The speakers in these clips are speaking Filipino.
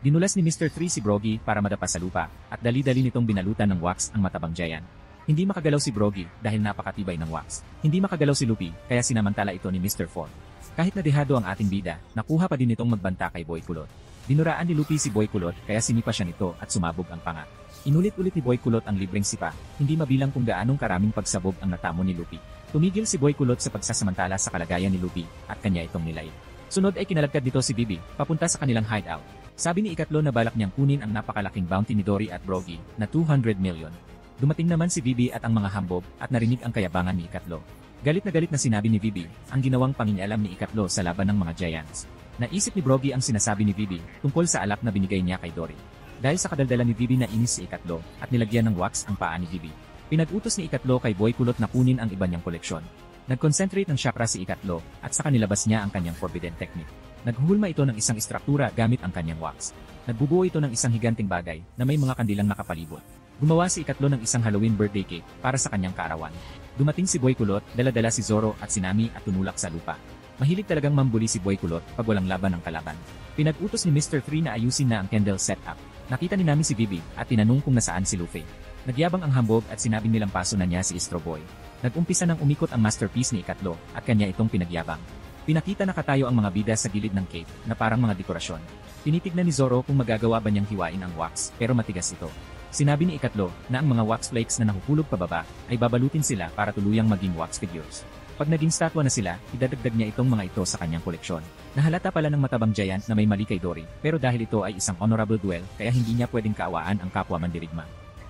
Dinulas ni Mr. 3 si Broggy para madapa sa lupa, at dali-dali nitong binalutan ng wax ang matabang giant. Hindi makagalaw si Broggy dahil napakatibay ng wax. Hindi makagalaw si Luffy kaya sinamantala ito ni Mr. 4. Kahit nadehado ang ating bida, nakuha pa din nitong magbanta kay Boy Kulot. Dinuraan ni Luffy si Boy Kulot kaya sinipa siya nito at sumabog ang panga. Inulit-ulit ni Boy Kulot ang libreng sipa, hindi mabilang kung gaanong karaming pagsabog ang natamo ni Luffy. Tumigil si Boy Kulot sa pagsasamantala sa kalagayan ni Luffy at kanya itong nilay. Sunod ay kinalagkad nito si Bibi, papunta sa kanilang hideout. Sabi ni Ikatlo na balak niyang kunin ang napakalaking bounty ni Dory at Broggy na 200 million. Dumating naman si Bibi at ang mga hambog at narinig ang kayabangan ni Ikatlo. Galit na sinabi ni Bibi ang ginawang pangingialam ni Ikatlo sa laban ng mga giants. Naisip ni Broggy ang sinasabi ni Bibi tungkol sa alak na binigay niya kay Dory. Dahil sa kadaldalan ni Bibi na inis si Ikatlo at nilagyan ng wax ang paa ni Bibi. Pinag-utos ni Ikatlo kay Boy Kulot na kunin ang iba niyang koleksyon. Nag-concentrate ng chakra si Ikatlo at saka nilabas niya ang kanyang forbidden technique. Naghuhulma ito ng isang istruktura gamit ang kanyang wax. Nagbubuo ito ng isang higanting bagay na may mga kandilang nakapalibot. Gumawa si Ikatlo ng isang Halloween birthday cake para sa kanyang kaarawan. Dumating si Boy Kulot, dala-dala si Zoro at si Nami at tunulak sa lupa. Mahilig talagang mambuli si Boy Kulot pag walang laban ng kalaban. Pinag-utos ni Mr. 3 na ayusin na ang candle setup. Nakita ni Nami si Bibi at tinanong kung nasaan si Luffy. Nagyabang ang hambog at sinabing nilampaso na niya si Astro Boy. Nag-umpisa ng umikot ang masterpiece ni Ikatlo at kanya itong pinagyabang. Pinakita na katayo ang mga bida sa gilid ng cave na parang mga dekorasyon. Tinitignan ni Zoro kung magagawa ba niyang hiwain ang wax pero matigas ito. Sinabi ni Ikatlo na ang mga wax flakes na nahuhulog pababa ay babalutin sila para tuluyang maging wax figures. Pag naging statwa na sila, idadagdag niya itong mga ito sa kanyang koleksyon. Nahalata pala ng matabang giant na may mali kay Dory pero dahil ito ay isang honorable duel kaya hindi niya pwedeng kaawaan ang kapwa mandirigma.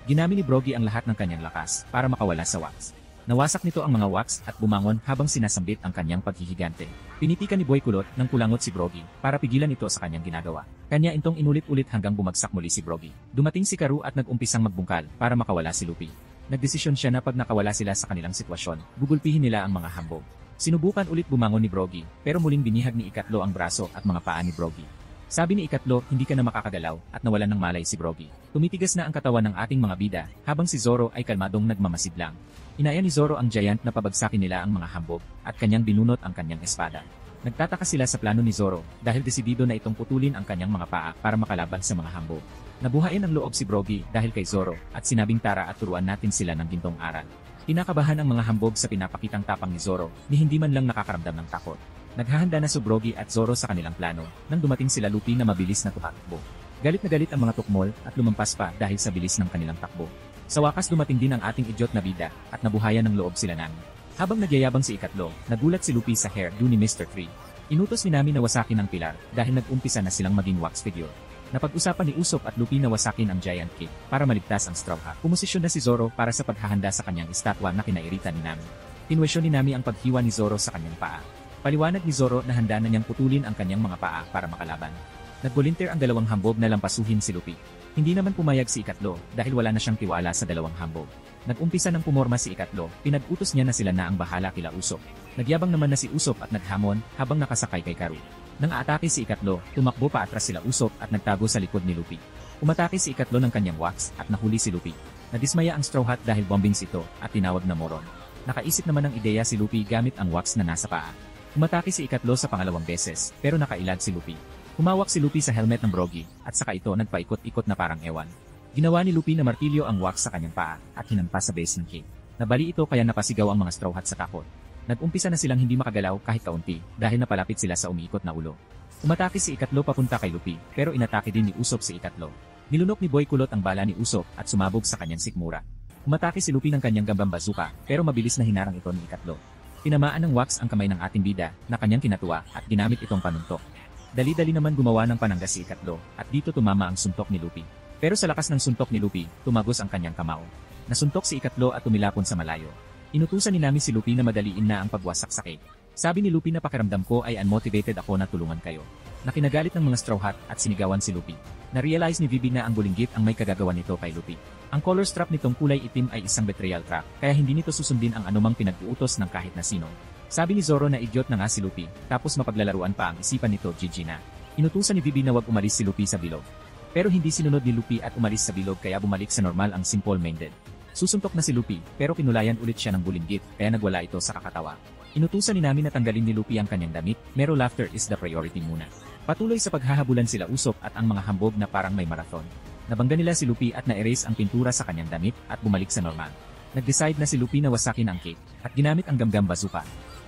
Ginamit ni Broggy ang lahat ng kanyang lakas para makawala sa wax. Nawasak nito ang mga wax at bumangon habang sinasambit ang kanyang paghihigante. Pinitikan ni Boy Kulot ng kulangot si Broggy para pigilan ito sa kanyang ginagawa. Kanya itong inulit-ulit hanggang bumagsak muli si Broggy. Dumating si Karu at nag-umpisang magbungkal para makawala si Luffy. Nagdesisyon siya na pag nakawala sila sa kanilang sitwasyon, gugulpihin nila ang mga hambog. Sinubukan ulit bumangon ni Broggy pero muling binihag ni Ikatlo ang braso at mga paa ni Broggy. Sabi ni Ikatlo, hindi ka na makakagalaw at nawalan ng malay si Broggy. Tumitigas na ang katawan ng ating mga bida habang si Zoro ay kalmadong nagmamasid lang. Inaya ni Zoro ang giant na pabagsakin nila ang mga hambog at kanyang binunot ang kanyang espada. Nagtataka sila sa plano ni Zoro dahil desidido na itong putulin ang kanyang mga paa para makalaban sa mga hambog. Nabuhain ang loob si Broggy dahil kay Zoro at sinabing tara at turuan natin sila ng gintong aral. Kinakabahan ang mga hambog sa pinapakitang tapang ni Zoro ni hindi man lang nakakaramdam ng takot. Naghahanda na si Broggy at Zoro sa kanilang plano nang dumating sila Luffy na mabilis na tumakbo. Galit na galit ang mga tukmol at lumampas pa dahil sa bilis ng kanilang takbo. Sa wakas dumating din ang ating idiot na bida at nabuhayan ng loob sila Nami. Habang nagyayabang si Ikatlo, nagulat si Luffy sa hairdo ni Mr. 3. Inutos ni Nami na wasakin ang pilar dahil nag-umpisa na silang maging wax figure. Napag-usapan ni Usopp at Luffy na wasakin ang giant cake para maligtas ang Straw Hat. Pumosisyon na si Zoro para sa paghahanda sa kanyang estatwa na kinairitan ni Nami. Tinwesyon ni Nami ang paghiwa ni Zoro sa kanyang paa. Paliwanag ni Zoro na handa na niyang putulin ang kanyang mga paa para makalaban. Nag-volunteer ang dalawang hambog na lampasuhin si Luffy. Hindi naman pumayag si Ikatlo dahil wala na siyang tiwala sa dalawang hambog. Nag-umpisa ng pumorma si Ikatlo, pinag-utos niya na sila na ang bahala kila Usopp. Nagyabang naman na si Usopp at naghamon habang nakasakay kay Karu. Nang aatake si Ikatlo, tumakbo pa atras sila Usopp at nagtago sa likod ni Luffy. Umatake si Ikatlo ng kanyang wax at nahuli si Luffy. Nadismaya ang Straw Hat dahil bombings ito at tinawag na moron. Nakaisip naman ng ideya si Luffy gamit ang wax na nasa paa. Umatake si Ikatlo sa pangalawang beses pero nakailag si Luffy. Humawak si Luffy sa helmet ng Broggy at saka ito nagpaikot-ikot na parang ewan. Ginawa ni Luffy na martilyo ang wax sa kanyang paa at hinampas sa base ng cave. Nabali ito kaya napasigaw ang mga Straw Hat sa takot. Nag-umpisa na silang hindi makagalaw kahit kaunti dahil napalapit sila sa umiikot na ulo. Umatake si Ikatlo papunta kay Luffy pero inatake din ni Usopp si Ikatlo. Nilunok ni Boy Kulot ang bala ni Usopp at sumabog sa kanyang sikmura. Umatake si Luffy ng kanyang gambang bazooka pero mabilis na hinarang ito ni Ikatlo. Tinamaan ng wax ang kamay ng ating bida na kanyang kinatuwa at ginamit itong panuntok. Dali-dali naman gumawa ng panangga si Ikatlo at dito tumama ang suntok ni Luffy. Pero sa lakas ng suntok ni Luffy, tumagos ang kanyang kamao. Nasuntok si Ikatlo at tumilapon sa malayo. Inutusan ni Nami si Luffy na madaliin na ang pagwasak sa cave. Sabi ni Luffy na pakiramdam ko ay unmotivated ako na tulungan kayo. Nakinagalit ng mga Straw Hat at sinigawan si Luffy. Na-realize ni Vivi na ang bulinggit ang may kagagawa nito kay Luffy. Ang color strap nitong kulay itim ay isang betrayal trap kaya hindi nito susundin ang anumang pinag-uutos ng kahit na sino. Sabi ni Zoro na idiot na nga si Luffy, tapos mapaglalaruan pa ang isipan nito GG na. Inutusan ni Vivi na wag umalis si Luffy sa bilog. Pero hindi sinunod ni Luffy at umalis sa bilog kaya bumalik sa normal ang simple-minded. Susuntok na si Luffy pero kinulayan ulit siya ng bulinggit kaya nagwala ito sa kakatawa. Inutusan ni Nami na tanggalin ni Luffy ang kanyang damit, pero laughter is the priority muna. Patuloy sa paghahabulan sila Usopp at ang mga hambog na parang may marathon. Nabangga nila si Luffy at na-erase ang pintura sa kanyang damit at bumalik sa normal. Nag-decide na si Luffy na wasakin ang cake at ginamit ang gamgam bazooka.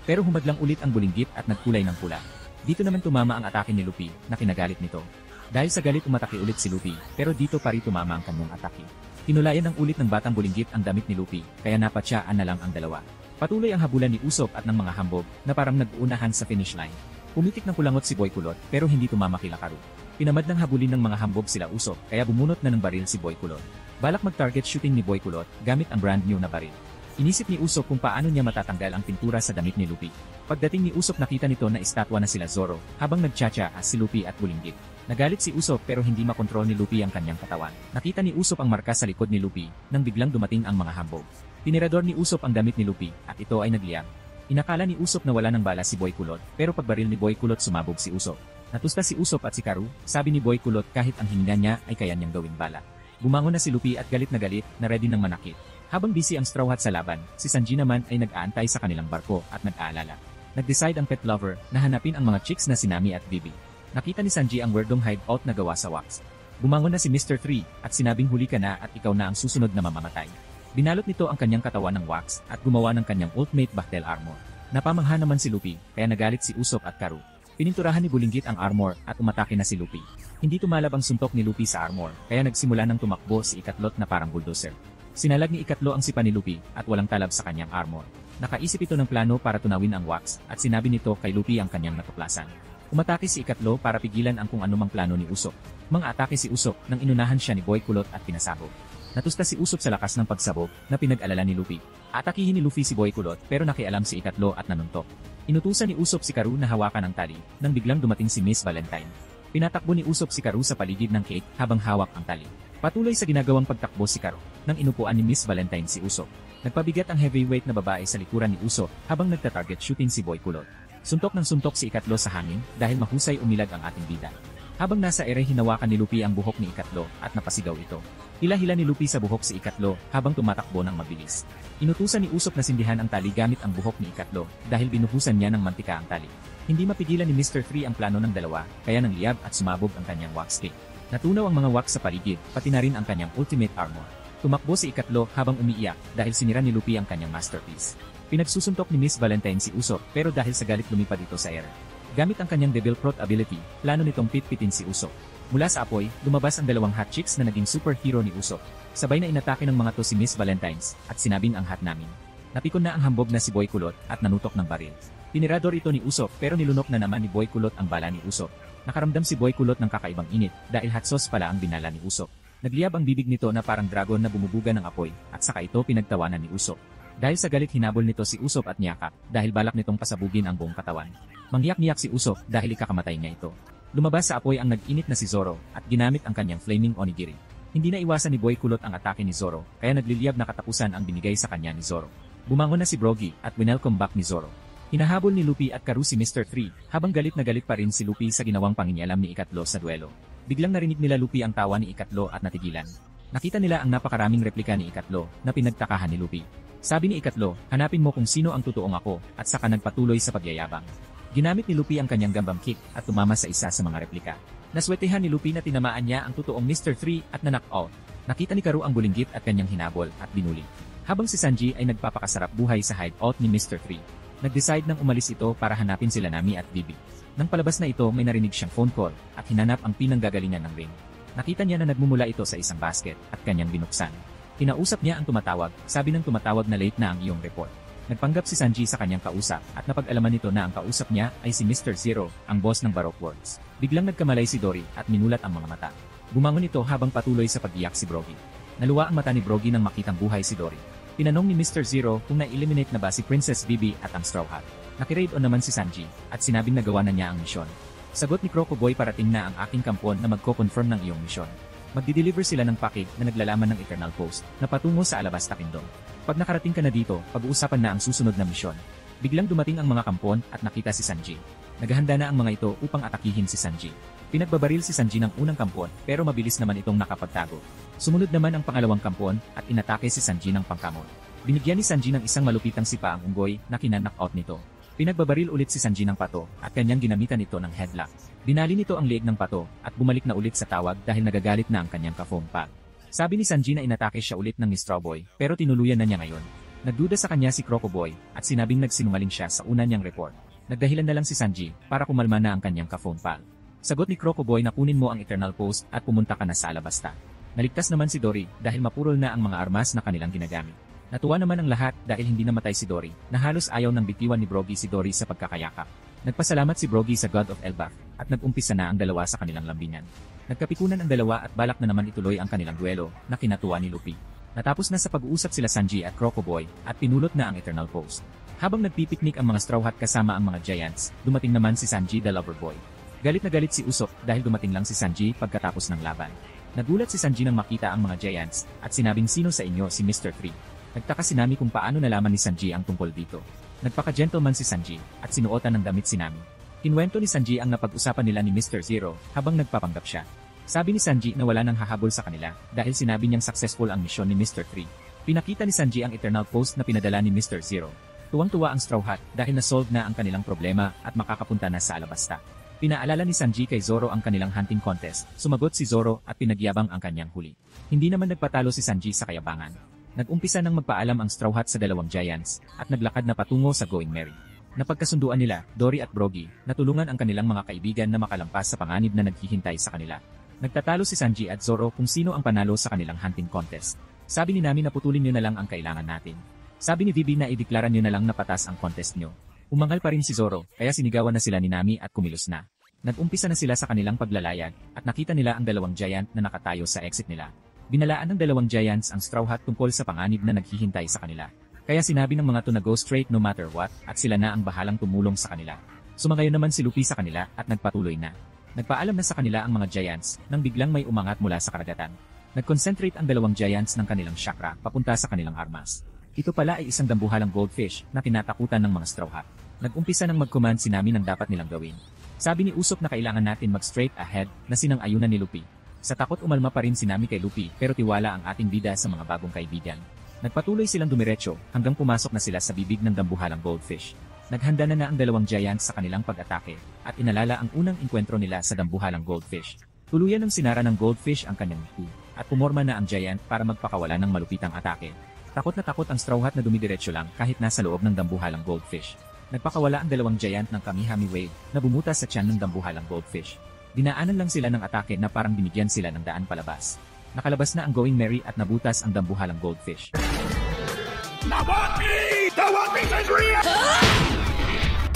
Pero humadlang ulit ang bulinggit at nagkulay ng pula. Dito naman tumama ang atake ni Luffy na kinagalit nito. Dahil sa galit umatake ulit si Luffy, pero dito pa rin tumama ang kanyang atake. Tinulayan ng ulit ng batang bulinggit ang damit ni Luffy, kaya napatyaan na lang ang dalawa. Patuloy ang habulan ni Usopp at ng mga hambog na parang nag-uunahan sa finish line. Pumitik ng kulangot si Boy Kulot pero hindi tumama kila Karu. Pinamad ng habulin ng mga hambog sila Usopp kaya bumunot na ng baril si Boy Kulot. Balak mag-target shooting ni Boy Kulot gamit ang brand new na baril. Inisip ni Usopp kung paano niya matatanggal ang pintura sa damit ni Luffy. Pagdating ni Usopp nakita nito na estatwa na sila Zoro habang nagtsatsa si Luffy at bulinggit. Nagalit si Usopp pero hindi makontrol ni Luffy ang kanyang katawan. Nakita ni Usopp ang marka sa likod ni Luffy nang biglang dumating ang mga hambog. Tinirador ni Usopp ang damit ni Luffy at ito ay nagliyab. Inakala ni Usopp na wala ng bala si Boy Kulot pero pagbaril ni Boy Kulot sumabog si Usopp. Natusta si Usopp at si Karu, sabi ni Boy Kulot kahit ang hininga niya ay kaya niyang gawing bala. Bumangon na si Luffy at galit na ready ng manakit. Habang busy ang Straw Hat sa laban, si Sanji naman ay nag-aantay sa kanilang barko at nag-aalala. Nag-decide ang pet lover na hanapin ang mga chicks na si Nami at Bibi. Nakita ni Sanji ang werdong hideout na gawa sa wax. Bumangon na si Mr. 3 at sinabing huli ka na at ikaw na ang susunod na mamamatay. Binalot nito ang kanyang katawan ng wax at gumawa ng kanyang ultimate battle armor. Napamangha naman si Luffy kaya nagalit si Usopp at Karu. Pininturahan ni Bulinggit ang armor at umatake na si Luffy. Hindi tumalab ang suntok ni Luffy sa armor kaya nagsimula ng tumakbo si Ikatlot na parang bulldozer. Sinalag ni Ikatlo ang sipa ni Luffy at walang talab sa kanyang armor. Nakaisip ito ng plano para tunawin ang wax at sinabi nito kay Luffy ang kanyang natuklasan. Umatake si Ikatlo para pigilan ang kung anumang plano ni Usopp. Mga atake si Usopp nang inunahan siya ni Boy Kulot at pinasabog. Natusta si Usopp sa lakas ng pagsabog na pinag-alala ni Luffy. Atakihin ni Luffy si Boy Kulot pero nakialam si Ikatlo at nanuntok. Inutusan ni Usopp si Karu na hawakan ang tali nang biglang dumating si Miss Valentine. Pinatakbo ni Usopp si Karu sa paligid ng cake habang hawak ang tali. Patuloy sa ginagawang pagtakbo si Karu nang inupuan ni Miss Valentine si Usopp. Nagpabigat ang heavyweight na babae sa likuran ni Usopp habang nagta-target shooting si Boy Kulot. Suntok ng suntok si Ikatlo sa hangin dahil mahusay umilag ang ating bida. Habang nasa ere hinawakan ni Luffy ang buhok ni Ikatlo at napasigaw ito. Hila-hila ni Luffy sa buhok si Ikatlo habang tumatakbo ng mabilis. Inutusan ni Usopp na sindihan ang tali gamit ang buhok ni Ikatlo dahil binuhusan niya ng mantika ang tali. Hindi mapigilan ni Mr. 3 ang plano ng dalawa kaya nangliyab at sumabog ang kanyang wax cake. Natunaw ang mga wax sa paligid pati na rin ang kanyang ultimate armor. Tumakbo si Ikatlo habang umiiyak dahil sinira ni Luffy ang kanyang masterpiece. Pinagsusuntok ni Miss Valentine si Usopp pero dahil sa galit lumipad ito sa ere. Gamit ang kanyang Devil Fruit ability, plano nitong pitpitin si Usopp. Mula sa apoy, lumabas ang dalawang hot chicks na naging superhero ni Usopp. Sabay na inatake ng mga to si Miss Valentines at sinabing ang hot namin. Napikon na ang hambog na si Boy Kulot at nanutok ng baril. Tinirador ito ni Usopp pero nilunok na naman ni Boy Kulot ang bala ni Usopp. Nakaramdam si Boy Kulot ng kakaibang init dahil hot sauce pala ang binala ni Usopp. Nagliyab ang bibig nito na parang dragon na bumubuga ng apoy at saka ito pinagtawanan ni Usopp. Dahil sa galit hinabol nito si Usopp at niyakap dahil balak nitong pasabugin ang buong katawan. Manghiyak-ngiyak si Usopp dahil ikakamatay niya ito. Lumabas sa apoy ang nag-init na si Zoro at ginamit ang kanyang flaming onigiri. Hindi na iwasan ni Boy Kulot ang atake ni Zoro kaya nagliliyab na katapusan ang binigay sa kanya ni Zoro. Bumangon na si Brogy at winelcome back ni Zoro. Hinahabol ni Luffy at Karu si Mr. 3 habang galit na galit pa rin si Luffy sa ginawang pangingialam ni Ikatlo sa duelo. Biglang narinig nila Luffy ang tawa ni Ikatlo at natigilan. Nakita nila ang napakaraming replika ni Ikatlo na pinagtakahan ni Luffy. Sabi ni Ikatlo, hanapin mo kung sino ang totoong ako at saka nagpatuloy sa pagyayabang. Ginamit ni Luffy ang kanyang gambang kick at tumama sa isa sa mga replika. Naswetehan ni Luffy na tinamaan niya ang totoong Mr. 3 at na-knockout. Nakita ni Karu ang bulinggit at kanyang hinabol at binuli. Habang si Sanji ay nagpapakasarap buhay sa hideout ni Mr. 3. Nag-decide nang umalis ito para hanapin sila Nami at Bibi. Nang palabas na ito may narinig siyang phone call at hinanap ang pinanggagalingan ng ring. Nakita niya na nagmumula ito sa isang basket at kanyang binuksan. Kinausap niya ang tumatawag, sabi ng tumatawag na late na ang iyong report. Nagpanggap si Sanji sa kanyang kausap at napag-alaman nito na ang kausap niya ay si Mr. Zero, ang boss ng Baroque Works. Biglang nagkamalay si Dory at minulat ang mga mata. Bumangon ito habang patuloy sa pag-iyak si Brogy. Naluwa ang mata ni Brogy nang makitang buhay si Dory. Tinanong ni Mr. Zero kung na-eliminate na ba si Princess Bibi at ang Straw Hat. Nakiraid on naman si Sanji at sinabing nagawa na niya ang misyon. Sagot ni Croco Boy, parating na ang aking kampon na magko-confirm ng iyong misyon. Magdi-deliver sila ng package na naglalaman ng Eternal Post na patungo sa Alabasta Kingdom. Pag nakarating ka na dito, pag-uusapan na ang susunod na misyon. Biglang dumating ang mga kampon at nakita si Sanji. Naghahanda na ang mga ito upang atakihin si Sanji. Pinagbabaril si Sanji ng unang kampon pero mabilis naman itong nakapagtago. Sumunod naman ang pangalawang kampon at inatake si Sanji ng pangkamot. Binigyan ni Sanji ng isang malupitang sipa ang unggoy na kina-knockout nito. Pinagbabaril ulit si Sanji ng pato at kanyang ginamitan ito ng headlock. Binali nito ang leeg ng pato at bumalik na ulit sa tawag dahil nagagalit na ang kanyang ka-foam pal. Sabi ni Sanji na inatake siya ulit ng ni Strawboy pero tinuluyan na niya ngayon. Nagduda sa kanya si Crocoboy at sinabing nagsinungaling siya sa una niyang report. Nagdahilan na lang si Sanji para kumalma na ang kanyang ka-foam pal. Sagot ni Crocoboy na kunin mo ang Eternal Post at pumunta ka na sa Alabasta. Naligtas naman si Dory dahil mapurol na ang mga armas na kanilang ginagamit. Natuwa naman ang lahat dahil hindi namatay si Dory, na halos ayaw ng bitiwan ni Brogy si Dory sa pagkakayakap. Nagpasalamat si Brogy sa God of Elbaf, at nag-umpisa na ang dalawa sa kanilang lambingan. Nagkapikunan ang dalawa at balak na naman ituloy ang kanilang duelo, na kinatuwa ni Luffy. Natapos na sa pag-uusap sila Sanji at Crocoboy, at pinulot na ang Eternal Post. Habang nagpipiknik ang mga Straw Hat kasama ang mga Giants, dumating naman si Sanji the Loverboy. Galit na galit si Usopp dahil dumating lang si Sanji pagkatapos ng laban. Nagulat si Sanji nang makita ang mga Giants, at sinabing sino sa inyo si Mr. 3. Nagtaka si Nami kung paano nalaman ni Sanji ang tungkol dito. Nagpaka-gentleman si Sanji, at sinuotan ng damit si Nami. Kinwento ni Sanji ang napag-usapan nila ni Mr. Zero, habang nagpapanggap siya. Sabi ni Sanji na wala nang hahabol sa kanila, dahil sinabi niyang successful ang misyon ni Mr. 3. Pinakita ni Sanji ang Eternal Post na pinadala ni Mr. Zero. Tuwang-tuwa ang Straw Hat dahil na-solve na ang kanilang problema at makakapunta na sa Alabasta. Pinaalala ni Sanji kay Zoro ang kanilang hunting contest, sumagot si Zoro at pinagyabang ang kanyang huli. Hindi naman nagpatalo si Sanji sa kayabangan. Nag-umpisa nang magpaalam ang Straw Hat sa dalawang Giants, at naglakad na patungo sa Going Merry. Napagkasunduan nila, Dory at Brogy, na tulungan ang kanilang mga kaibigan na makalampas sa panganib na naghihintay sa kanila. Nagtatalo si Sanji at Zoro kung sino ang panalo sa kanilang hunting contest. Sabi ni Nami na putulin nyo na lang ang kailangan natin. Sabi ni Vivi na ideklara nyo na lang na patas ang contest nyo. Umangal pa rin si Zoro, kaya sinigawan na sila ni Nami at kumilos na. Nag-umpisa na sila sa kanilang paglalayag, at nakita nila ang dalawang Giant na nakatayo sa exit nila. Binalaan ng dalawang Giants ang Straw Hat tungkol sa panganib na naghihintay sa kanila. Kaya sinabi ng mga to na go straight no matter what, at sila na ang bahalang tumulong sa kanila. Sumangayon naman si Luffy sa kanila at nagpatuloy na. Nagpaalam na sa kanila ang mga Giants nang biglang may umangat mula sa karagatan. Nag-concentrate ang dalawang Giants ng kanilang chakra papunta sa kanilang armas. Ito pala ay isang dambuhalang goldfish na kinatakutan ng mga Straw Hat. Nag-umpisa ng mag-command si Nami ng dapat nilang gawin. Sabi ni Usopp na kailangan natin mag-straight ahead na sinang-ayunan ni Luffy. Sa takot umalma pa rin si Nami kay Luffy pero tiwala ang ating bida sa mga bagong kaibigan. Nagpatuloy silang dumiretso hanggang pumasok na sila sa bibig ng dambuhalang goldfish. Naghanda na ang dalawang Giants sa kanilang pag-atake at inalala ang unang enkwentro nila sa dambuhalang goldfish. Tuluyan ng sinara ng goldfish ang kanyang hukbo at pumorma na ang Giant para magpakawala ng malupitang atake. Takot na takot ang Straw Hat na dumidiretso lang kahit nasa loob ng dambuhalang goldfish. Nagpakawala ang dalawang Giant ng Kamihami Wave na bumutas sa tiyan ng dambuhalang goldfish. Dinaanan lang sila ng atake na parang binigyan sila ng daan palabas. Nakalabas na ang Going Merry at nabutas ang dambuhalang goldfish.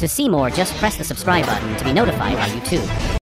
To see more, just press the subscribe button to be notified on YouTube.